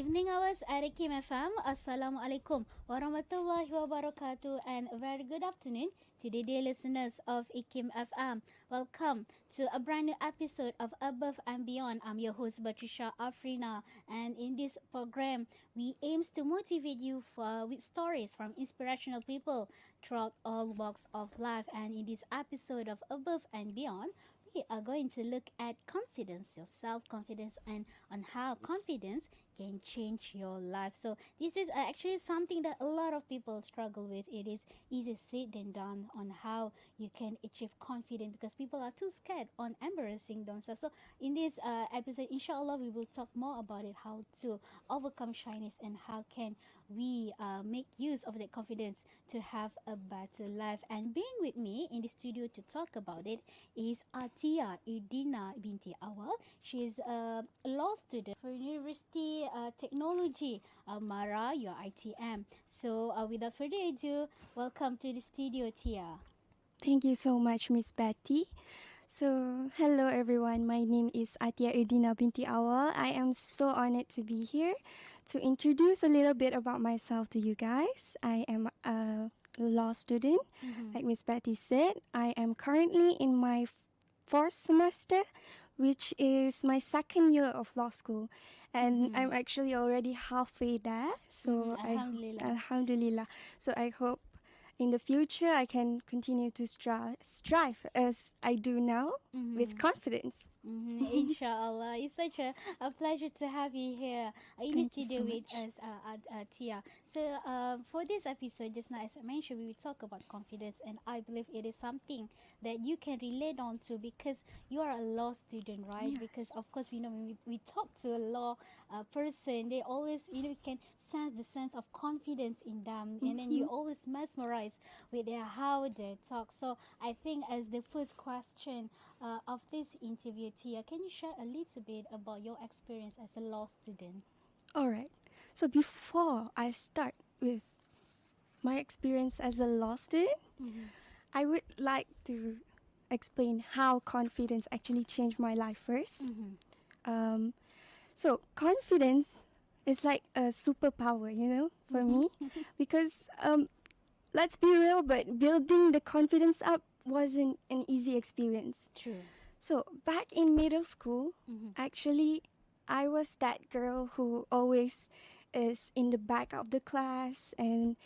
Evening hours at Ikim FM. Assalamualaikum warahmatullahi wabarakatuh and a very good afternoon to the dear listeners of Ikim FM. Welcome to a brand new episode of Above and Beyond. I'm your host Atiyah Irdina, and in this program we aims to motivate you with stories from inspirational people throughout all walks of life. And in this episode of Above and Beyond, we are going to look at confidence, your self confidence, and on how confidence can change your life. So, this is actually something that a lot of people struggle with. It is easier said than done on how you can achieve confidence because people are too scared on embarrassing themselves. So, in this episode, inshallah, we will talk more about it, how to overcome shyness and how can we make use of that confidence to have a better life. And being with me in the studio to talk about it is Atiyah Irdina binti Awal. She is a law student for University Technology Mara, your ITM. So without further ado, welcome to the studio, Tia. Thank you so much, Miss Betty. So, hello everyone. My name is Atiyah Irdina binti Awal. I am so honored to be here to introduce a little bit about myself to you guys. I am a law student, like Miss Betty said. I am currently in my fourth semester, which is my second year of law school, and I'm actually already halfway there. So Alhamdulillah. Alhamdulillah. So I hope in the future I can continue to strive as I do now with confidence. Inshallah. It's such a pleasure to have you here in the Thank you studio so with much. us, Tia. So, for this episode, just now, as I mentioned, we will talk about confidence, and I believe it is something that you can relate on to because you are a law student, right? Because, Yes. of course, we know when we talk to a law person, they always, we can sense the sense of confidence in them, and then you always mesmerized with their how they talk. So, I think, as the first question of this interview, Tia, can you share a little bit about your experience as a law student? All right. So before I start with my experience as a law student, I would like to explain how confidence actually changed my life first. Um, so confidence is like a superpower, for me, because let's be real, but building the confidence up wasn't an easy experience. True. So back in middle school, Mm-hmm. actually, I was that girl who always is in the back of the class and,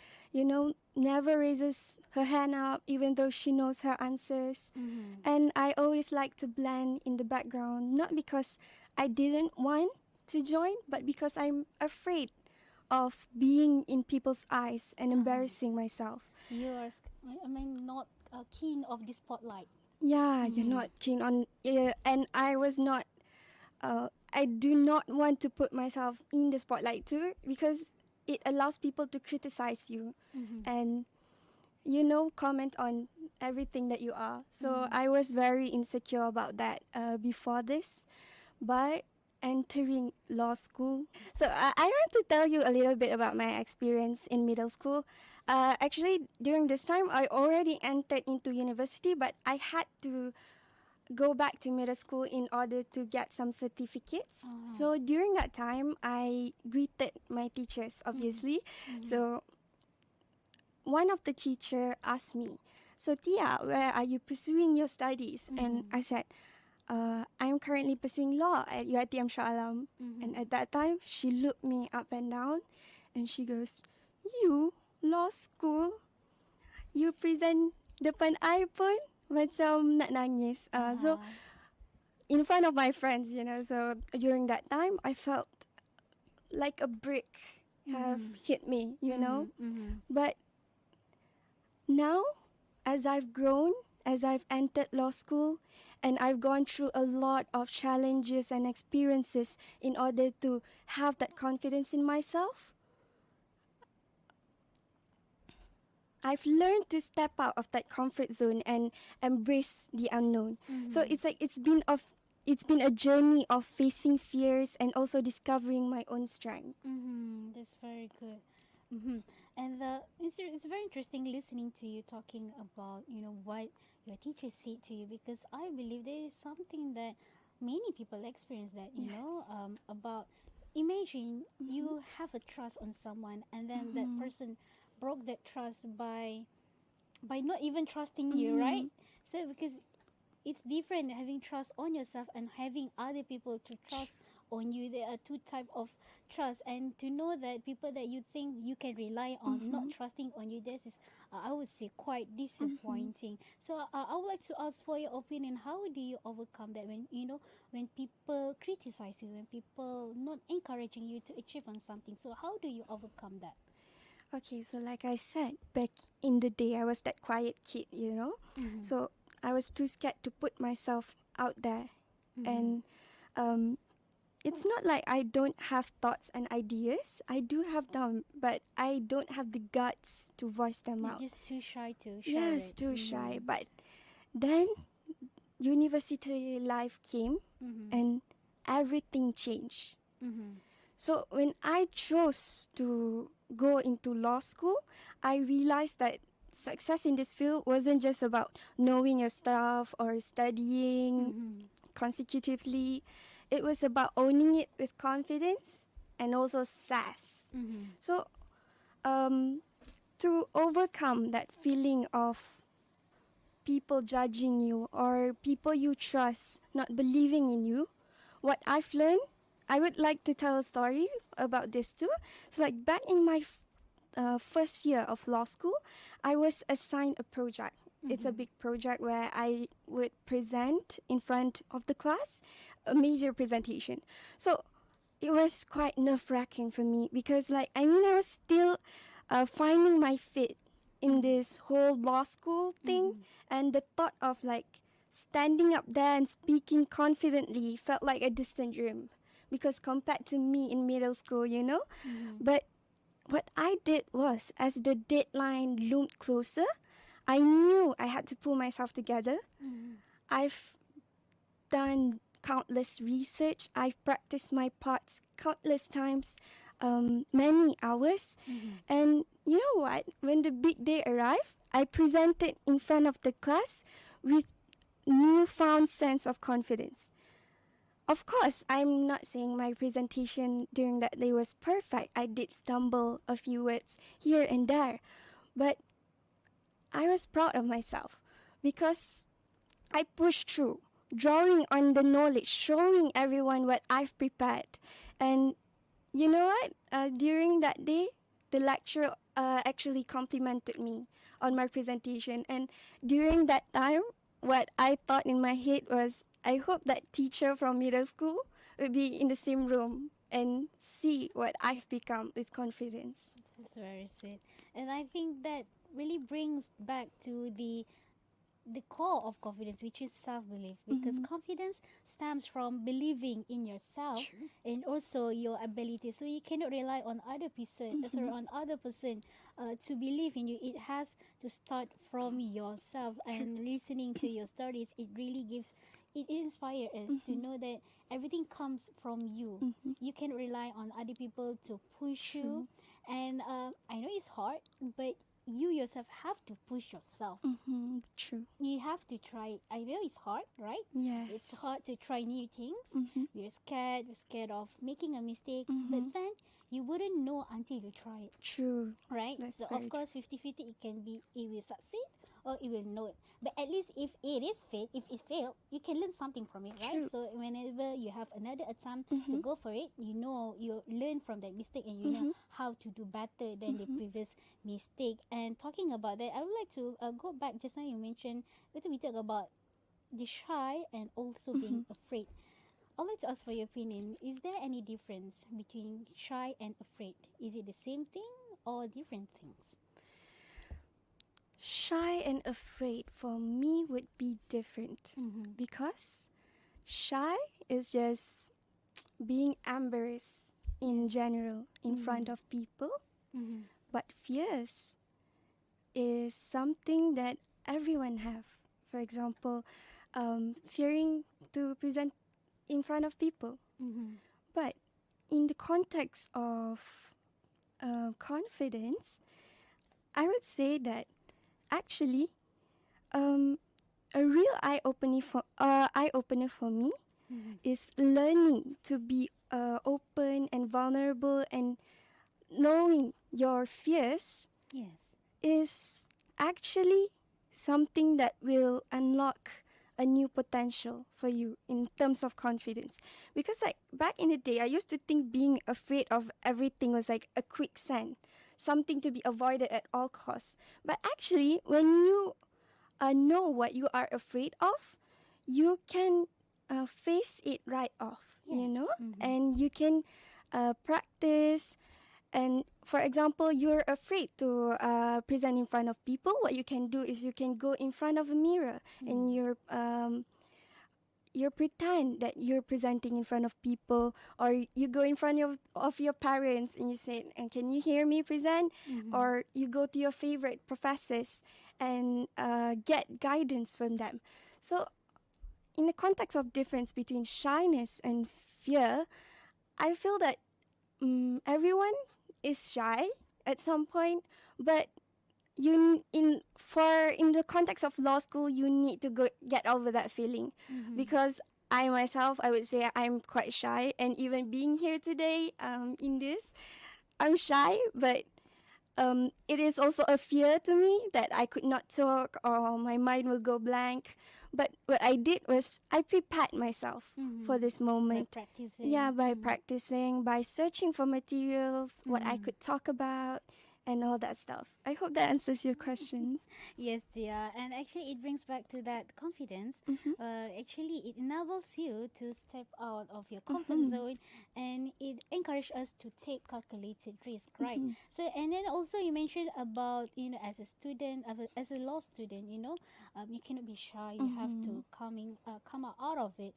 never raises her hand up even though she knows her answers. Mm-hmm. And I always like to blend in the background, not because I didn't want to join, but because I'm afraid of being in people's eyes and embarrassing myself. You are, not keen of the spotlight. Yeah, you're not keen on, and I was not. I do not want to put myself in the spotlight too because it allows people to criticize you and comment on everything that you are. So I was very insecure about that before this, but entering law school. So I want to tell you a little bit about my experience in middle school. Actually, during this time, I already entered into university, but I had to go back to middle school in order to get some certificates. So during that time, I greeted my teachers, obviously. So one of the teacher asked me, "So Tia, where are you pursuing your studies?" And I said, I'm currently pursuing law at UiTM Shah Alam. And at that time, she looked me up and down and she goes, "You, law school? You present depan I pun macam nak nangis." So in front of my friends, so during that time, I felt like a brick have hit me, But now, as I've grown, as I've entered law school, and I've gone through a lot of challenges and experiences in order to have that confidence in myself, I've learned to step out of that comfort zone and embrace the unknown. So it's like it's been a journey of facing fears and also discovering my own strength. That's very good. And it's very interesting listening to you talking about what your teacher said to you because I believe there is something that many people experience that Yes. about imagine you have a trust on someone, and then that Mm-hmm. person broke that trust by not even trusting you, Mm-hmm. right? So because it's different having trust on yourself and having other people to trust on you. There are two type of trust, and to know that people that you think you can rely on not Mm-hmm. trusting on you, this is I would say quite Mm-hmm. disappointing. So I would like to ask for your opinion. How do you overcome that when when people criticize you, when people not encouraging you to achieve on something? So how do you overcome that? Okay, so like I said, back in the day, I was that quiet kid, you know? Mm-hmm. So I was too scared to put myself out there. Mm-hmm. And um, it's not like I don't have thoughts and ideas. I do have them, but I don't have the guts to voice them You're out. just too shy to share Yes, it. too shy. Mm-hmm. But then university life came Mm-hmm. and everything changed. Mm-hmm. So when I chose to go into law school, I realized that success in this field wasn't just about knowing your stuff or studying Mm-hmm. consecutively. It was about owning it with confidence and also sass. Mm-hmm. So um, to overcome that feeling of people judging you or people you trust not believing in you, what I've learned, I would like to tell a story about this too. So, like back in my first year of law school, I was assigned a project. It's a Mm-hmm. big project where I would present in front of the class, a major presentation. So it was quite nerve wracking for me because, like, I mean, I was still finding my fit in Mm-hmm. this whole law school thing, Mm-hmm. and the thought of like standing up there and speaking confidently felt like a distant dream because compared to me in middle school, you know. Mm-hmm. But what I did was, as the deadline loomed closer, I knew I had to pull myself together. Mm-hmm. I've done countless research. I've practiced my parts countless times, many hours. Mm-hmm. And you know what? When the big day arrived, I presented in front of the class with newfound sense of confidence. Of course, I'm not saying my presentation during that day was perfect. I did stumble a few words here and there, but I was proud of myself because I pushed through, drawing on the knowledge, showing everyone what I've prepared. And you know what? During that day, the lecturer actually complimented me on my presentation. And during that time, what I thought in my head was, I hope that teacher from middle school would be in the same room and see what I've become with confidence. That's very sweet. And I think that really brings back to the core of confidence, which is self-belief, because Mm-hmm. confidence stems from believing in yourself True. and also your ability. So you cannot rely on other person, sorry, Mm-hmm. on other person to believe in you. It has to start from yourself. True. And listening to your stories, it really gives, it inspires us to Mm-hmm. know that everything comes from you. Mm-hmm. You can rely on other people to push you, True. and I know it's hard, but you yourself have to push yourself. Mm-hmm. True. You have to try it. I know it's hard, right? It's Yes. hard to try new things. Mm-hmm. We're scared of making a mistakes, but Mm-hmm. then you wouldn't know until you try it, True. right? That's So of very true. course 50-50, it can be it will succeed or it will know it. But at least if it is fail, if it failed, you can learn something from it, right? True. So whenever you have another attempt to Mm-hmm. go for it, you know you learn from that mistake and you know Mm-hmm. how to do better than the Mm-hmm. previous mistake. And talking about that, I would like to go back. Just now you mentioned whether we talk about the shy and also Mm-hmm. being afraid. I'd like to ask for your opinion. Is there any difference between shy and afraid? Is it the same thing or different things? Shy and afraid for me would be different Mm-hmm. because shy is just being embarrassed in Yes. general in front Mm-hmm. of people, Mm-hmm. but fierce is something that everyone have. For example, fearing to present in front of people. Mm-hmm. But in the context of confidence, I would say that actually um, a real eye opener for me is learning to be open and vulnerable, and knowing your fears Yes. is actually something that will unlock a new potential for you in terms of confidence. Because like back in the day, I used to think being afraid of everything was like a quicksand, something to be avoided at all costs. But actually, when you know what you are afraid of, you can face it right off, you Yes. know, Mm-hmm. and you can practice. And for example, you're afraid to present in front of people. What you can do is you can go in front of a mirror and you pretend that you're presenting in front of people, or you go in front of your parents and you say, and can you hear me present? Mm-hmm. Or you go to your favorite professors and get guidance from them. So in the context of difference between shyness and fear, I feel that everyone is shy at some point, but in the context of law school, you need to go get over that feeling, Mm-hmm. because I myself, I would say I'm quite shy, and even being here today, in this, I'm shy, but it is also a fear to me that I could not talk or my mind will go blank. But what I did was I prepared myself for Mm-hmm. this By moment. Yeah, practicing. by Mm-hmm. practicing, by searching for materials, what I Mm-hmm. could talk about, and all that stuff. I hope that answers your questions. Yes, dear. And actually, it brings back to that confidence. Mm-hmm. Actually, it enables you to step out of your comfort Mm-hmm. zone, and it encourages us to take calculated risk, right? Mm-hmm. So, and then also you mentioned about, as a student, as a law student, you cannot be shy. You have Mm-hmm. to come out of it.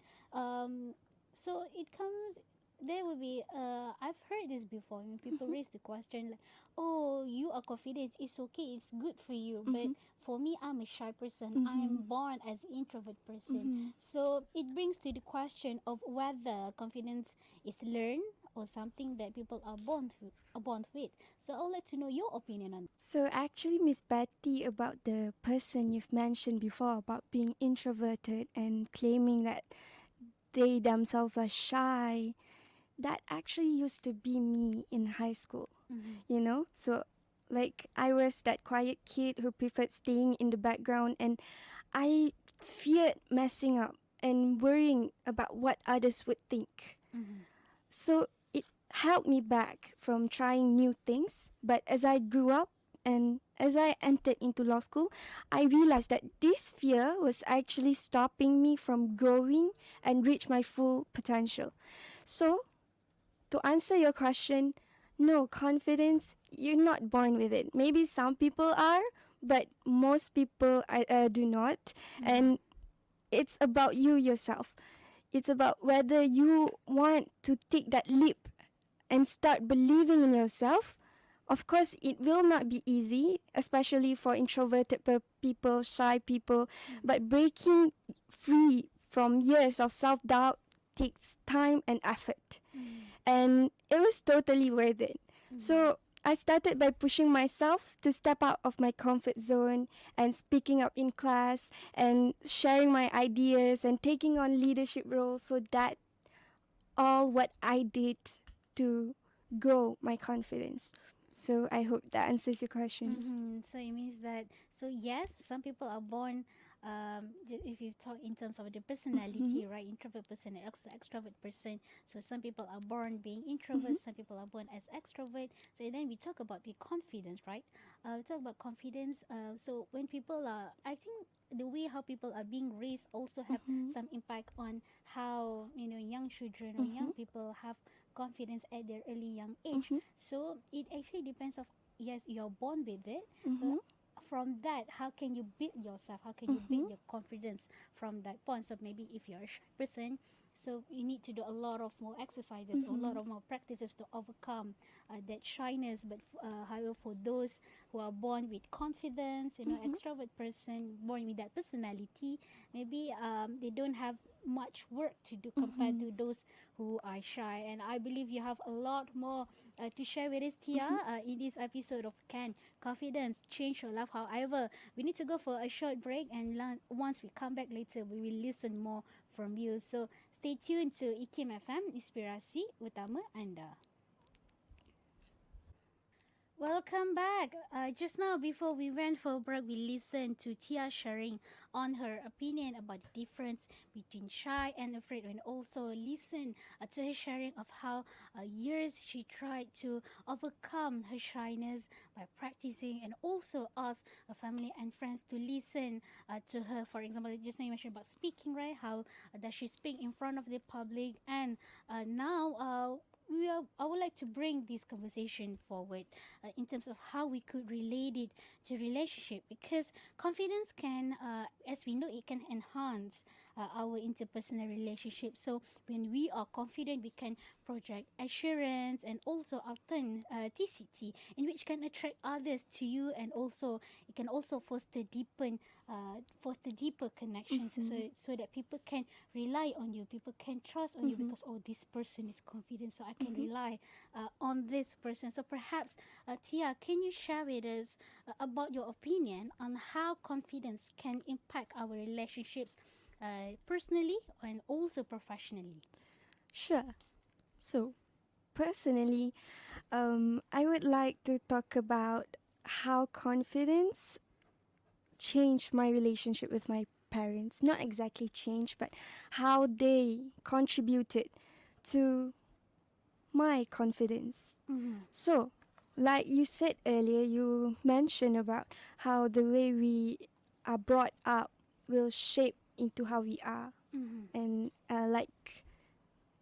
So it comes. There will be. I've heard this before when people raise the question like, "Oh, you are confident. It's okay. It's good for you." But Mm-hmm. for me, I'm a shy person. I Mm-hmm. am born as an introvert person. Mm-hmm. So it brings to the question of whether confidence is learned or something that people are born with. So I would like to know your opinion on. So actually, Miss Betty, about the person you've mentioned before about being introverted and claiming that they themselves are shy, that actually used to be me in high school, Mm-hmm. you know? So, like, I was that quiet kid who preferred staying in the background, and I feared messing up and worrying about what others would think. Mm-hmm. So, it held me back from trying new things. But as I grew up and as I entered into law school, I realized that this fear was actually stopping me from growing and reach my full potential. So, to answer your question, no, confidence, you're not born with it. Maybe some people are, but most people do not. Mm-hmm. And it's about you yourself. It's about whether you want to take that leap and start believing in yourself. Of course, it will not be easy, especially for introverted people, shy people, but breaking free from years of self doubt takes time and effort, Mm-hmm. and it was totally worth it. Mm-hmm. So I started by pushing myself to step out of my comfort zone and speaking up in class and sharing my ideas and taking on leadership roles. So that all what I did to grow my confidence. So I hope that answers your questions. Mm-hmm. So it means that, so yes, some people are born, if you talk in terms of the Mm-hmm. personality, right? Introvert person and extrovert person. So some people are born being Mm-hmm. introverts, some people are born as extrovert. So then we talk about the confidence, right? We talk about confidence. So when people are, I think the way how people are being raised also have Mm-hmm. some impact on how, young children or Mm-hmm. young people have confidence at their early young age. Mm-hmm. So it actually depends of, yes, you're born with it, but Mm-hmm. from that, how can you build yourself, how can you Mm-hmm. build your confidence from that point? So maybe if you're a shy person, so you need to do a lot of more exercises or a Mm-hmm. lot of more practices to overcome that shyness. But however, for those who are born with confidence, Mm-hmm. extrovert person born with that personality, maybe they don't have much work to do compared Mm-hmm. to those who are shy. And I believe you have a lot more to share with us, Tia, Mm-hmm. in this episode of Can Confidence Change Your Life. However, we need to go for a short break, and once we come back later, we will listen more from you. So stay tuned to IKIM FM, Inspirasi Utama Anda. Welcome back. Just now, before we went for break, we listened to Tia sharing on her opinion about the difference between shy and afraid, and also listen to her sharing of how years she tried to overcome her shyness by practicing, and also ask her family and friends to listen to her. For example, just now you mentioned about speaking, right? How does she speak in front of the public, and now. I would like to bring this conversation forward in terms of how we could relate it to relationship, because confidence can, as we know, it can enhance our interpersonal relationship. So when we are confident, we can project assurance and also authenticity, in which can attract others to you, and also it can also foster deeper connections, so that people can rely on you, people can trust on you, because oh, this person is confident, so I can rely on this person. So perhaps Tia, can you share with us about your opinion on how confidence can impact our relationships, personally and also professionally? Sure. So, personally, I would like to talk about how confidence changed my relationship with my parents. Not exactly changed, but how they contributed to my confidence. So, like you said earlier, you mentioned about how the way we are brought up will shape into how we are, and like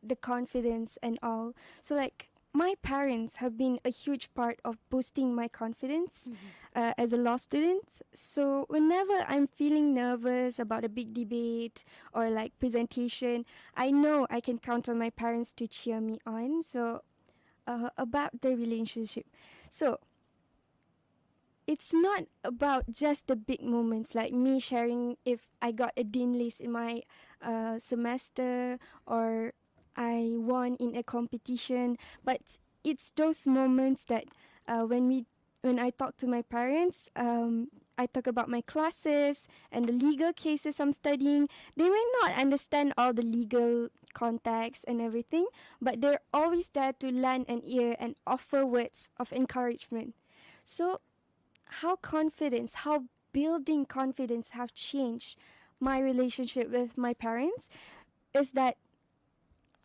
the confidence and all. So, like, my parents have been a huge part of boosting my confidence as a law student. So whenever I'm feeling nervous about a big debate or like presentation, I know I can count on my parents to cheer me on. So about the relationship, so it's not about just the big moments like me sharing if I got a dean list in my semester, or I won in a competition, but it's those moments that when I talk to my parents, I talk about my classes and the legal cases I'm studying. They may not understand all the legal context and everything, but they're always there to lend an ear and offer words of encouragement. So how building confidence have changed my relationship with my parents is that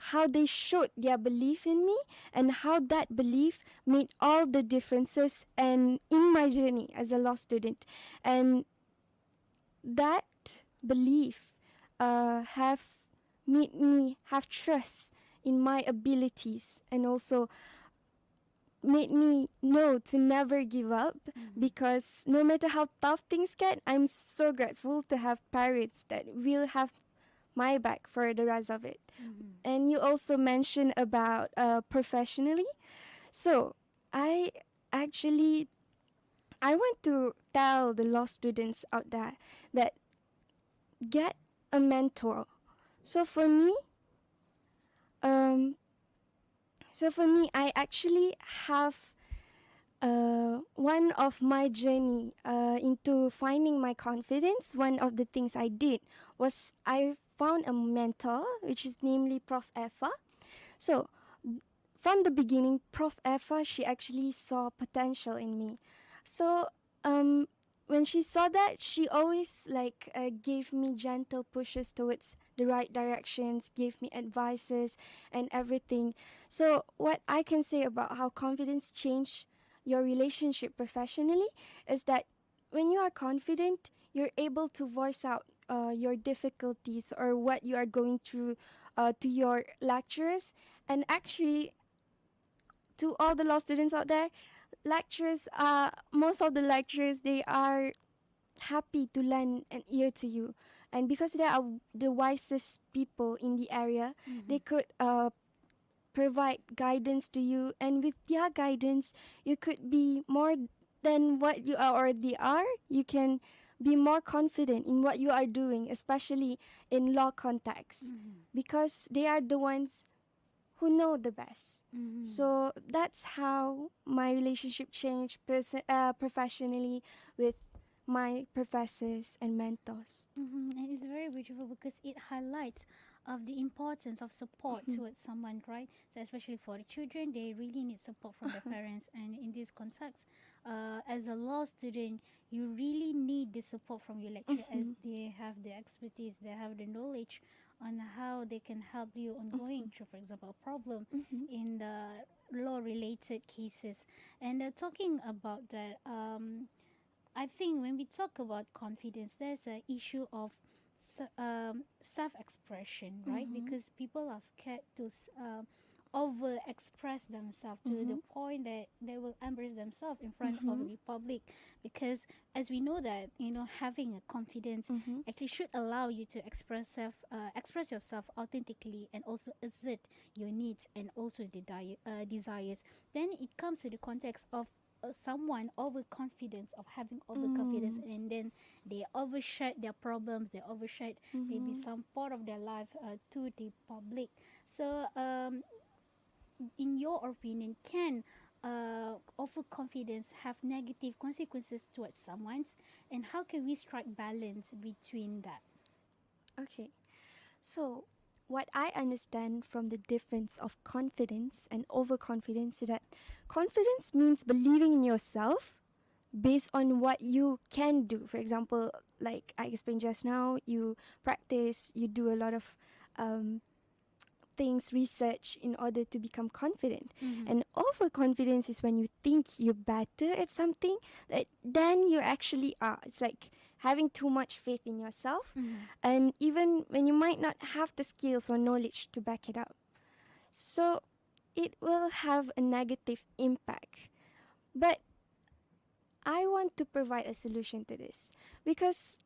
how they showed their belief in me, and how that belief made all the differences and in my journey as a law student. And that belief have made me have trust in my abilities, and also made me know to never give up, because no matter how tough things get, I'm so grateful to have parents that will have my back for the rest of it. And you also mentioned about professionally. So I actually I want to tell the law students out there that get a mentor. So for me, um, I actually have one of my journey into finding my confidence. One of the things I did was I found a mentor, which is namely Prof. Effa. So from the beginning, Prof. Effa, she actually saw potential in me. So when she saw that, she always gave me gentle pushes towards the right directions, gave me advices and everything. So what I can say about how confidence changed your relationship professionally is that when you are confident, you're able to voice out your difficulties or what you are going through to your lecturers. And actually, to all the law students out there, most of the lecturers, they are happy to lend an ear to you. And because they are the wisest people in the area, they could provide guidance to you. And with their guidance, you could be more than what you already are. You can be more confident in what you are doing, especially in law context, because they are the ones who know the best. So that's how my relationship changed professionally with my professors and mentors. And it's very beautiful because it highlights of the importance of support towards someone, right? So especially for the children, they really need support from their parents. And in this context, as a law student, you really need the support from your lecturer as they have the expertise, they have the knowledge on how they can help you on going through, for example, a problem in the law-related cases. And talking about that, I think when we talk about confidence, there's an issue of self-expression, right? Because people are scared to over-express themselves to the point that they will embrace themselves in front of the public. Because as we know that having a confidence actually should allow you to express yourself authentically and also assert your needs and also the desires. Then it comes to the context of someone overconfidence of having overconfidence, and then they overshare their problems, they overshare maybe some part of their life to the public. So in your opinion, can overconfidence have negative consequences towards someone's, and how can we strike balance between that? Okay. So, what I understand from the difference of confidence and overconfidence is that confidence means believing in yourself based on what you can do. For example, like I explained just now, you practice, you do a lot of things, research in order to become confident. And overconfidence is when you think you're better at something that then you actually are. It's like having too much faith in yourself, and even when you might not have the skills or knowledge to back it up. So it will have a negative impact. But I want to provide a solution to this because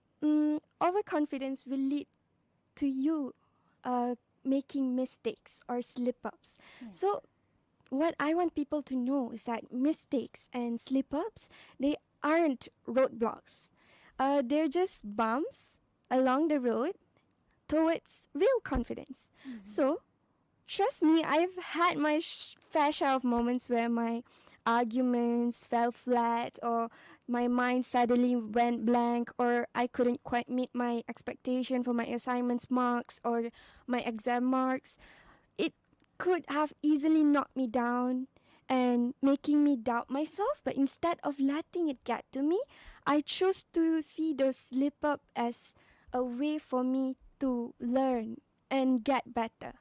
overconfidence will lead to you making mistakes or slip ups. Yes. So what I want people to know is that mistakes and slip ups, they aren't roadblocks. They're just bumps along the road towards real confidence. So trust me, I've had my fair share of moments where my arguments fell flat, or my mind suddenly went blank, or I couldn't quite meet my expectation for my assignments marks or my exam marks. It could have easily knocked me down and making me doubt myself, but instead of letting it get to me, I chose to see those slip up as a way for me to learn and get better.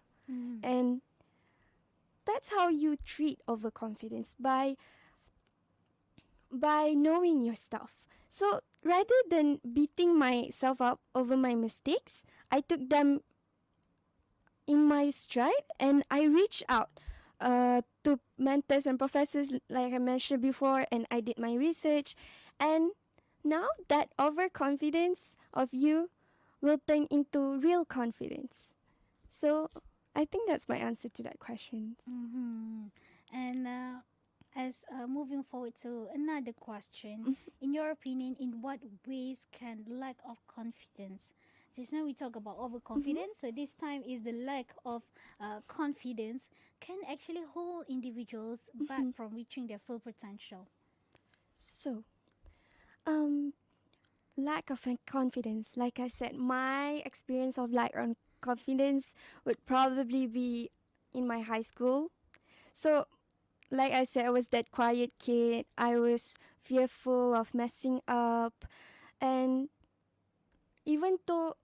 And that's how you treat overconfidence, by knowing your stuff. So rather than beating myself up over my mistakes, I took them in my stride and I reached out to mentors and professors, like I mentioned before, and I did my research. And now that overconfidence of you will turn into real confidence. So I think that's my answer to that question. And as moving forward to another question, in your opinion, in what ways can lack of confidence? Just now we talk about overconfidence, so this time is the lack of confidence can actually hold individuals back from reaching their full potential. So, lack of confidence. Like I said, my experience of lack of confidence would probably be in my high school. So, like I said, I was that quiet kid. I was fearful of messing up, and even though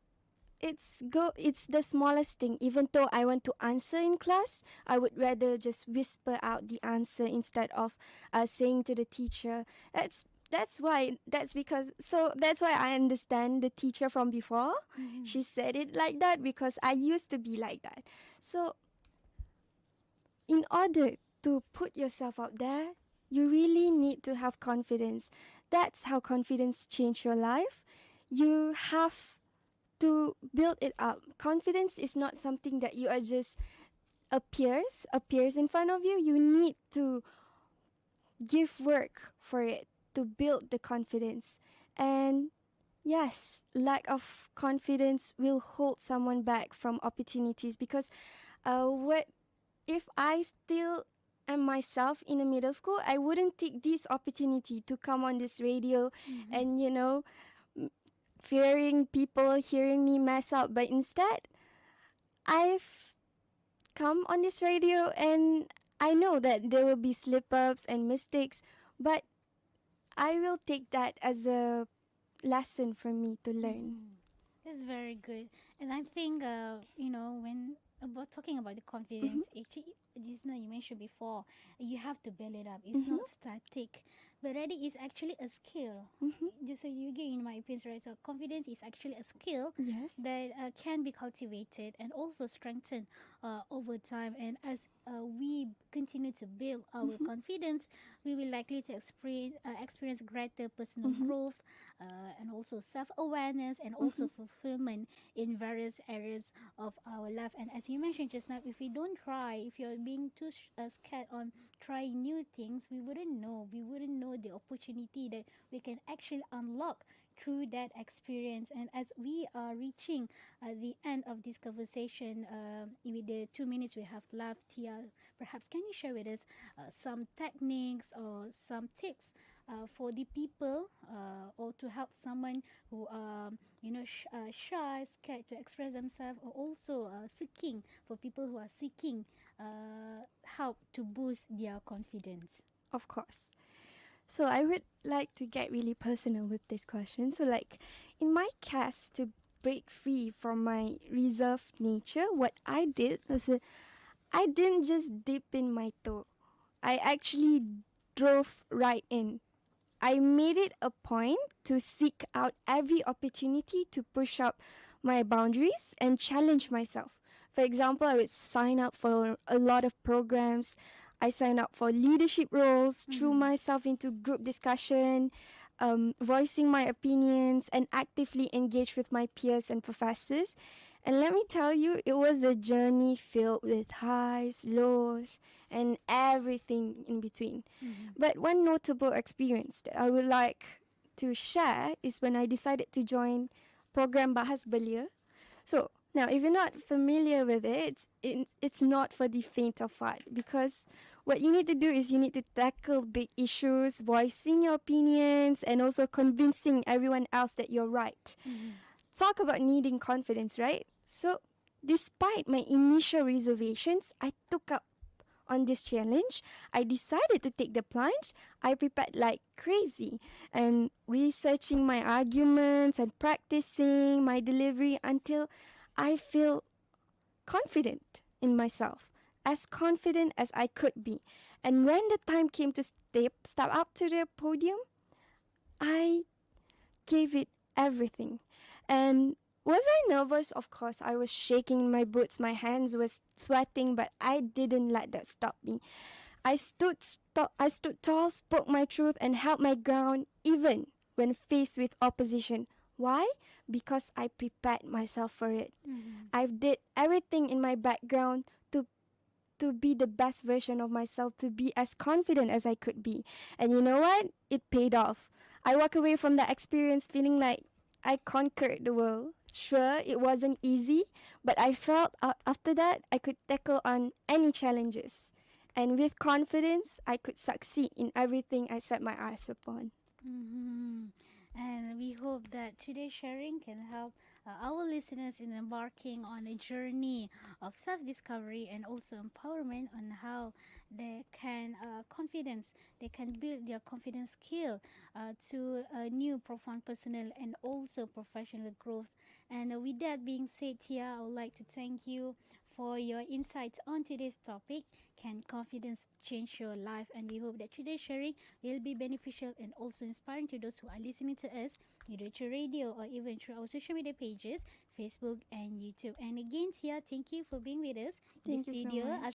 it's the smallest thing. Even though I want to answer in class, I would rather just whisper out the answer instead of saying to the teacher. That's why. That's because. So that's why I understand the teacher from before. She said it like that because I used to be like that. So in order to put yourself out there, you really need to have confidence. That's how confidence change your life. You have to build it up. Confidence is not something that you are just appears in front of you. You need to give work for it to build the confidence. And yes, lack of confidence will hold someone back from opportunities because what if I still am myself in the middle school, I wouldn't take this opportunity to come on this radio and, fearing people hearing me mess up. But instead, I've come on this radio and I know that there will be slip ups and mistakes, but I will take that as a lesson for me to learn. That's very good. And I think, when about talking about the confidence, actually, this you mentioned before, you have to build it up. It's not static, but rather it's actually a skill. Just so you get in my opinion, right? So confidence is actually a skill Yes. that can be cultivated and also strengthened over time. And as we continue to build our confidence, we will likely to experience greater personal growth and also self-awareness and also fulfillment in various areas of our life. And as you mentioned just now, if we don't try, if you're being too scared on trying new things, we wouldn't know. We wouldn't know the opportunity that we can actually unlock through that experience. And as we are reaching the end of this conversation, with the 2 minutes we have left, Tia, perhaps can you share with us some techniques or some tips for the people or to help someone who are shy, scared to express themselves, or also seeking for people who are seeking help to boost their confidence? Of course. So I would like to get really personal with this question. So like in my case to break free from my reserved nature, what I did was I didn't just dip in my toe. I actually drove right in. I made it a point to seek out every opportunity to push up my boundaries and challenge myself. For example, I would sign up for a lot of programs. I signed up for leadership roles, threw myself into group discussion, voicing my opinions, and actively engage with my peers and professors. And let me tell you, it was a journey filled with highs, lows, and everything in between. But one notable experience that I would like to share is when I decided to join program Bahas Belia. So now, if you're not familiar with it, it's not for the faint of heart, because what you need to do is you need to tackle big issues, voicing your opinions, and also convincing everyone else that you're right. Talk about needing confidence, right? So, despite my initial reservations, I took up on this challenge. I decided to take the plunge. I prepared like crazy and researching my arguments and practicing my delivery until I feel confident in myself, as confident as I could be. And when the time came to step up to the podium, I gave it everything. And was I nervous? Of course, I was shaking in my boots. My hands were sweating, but I didn't let that stop me. I stood tall, spoke my truth, and held my ground even when faced with opposition. Why? Because I prepared myself for it. I did everything in my background to be the best version of myself, to be as confident as I could be. And you know what? It paid off. I walk away from that experience feeling like I conquered the world. Sure, it wasn't easy, but I felt after that I could tackle on any challenges. And with confidence, I could succeed in everything I set my eyes upon. And we hope that today's sharing can help our listeners in embarking on a journey of self-discovery and also empowerment on how they can build their confidence skill to a new profound personal and also professional growth. And with that being said, Tia, I would like to thank you for your insights on today's topic. Can confidence change your life? And we hope that today's sharing will be beneficial and also inspiring to those who are listening to us, either through radio or even through our social media pages, Facebook and YouTube. And again, Tia, thank you for being with us in the Thank you so studio. much.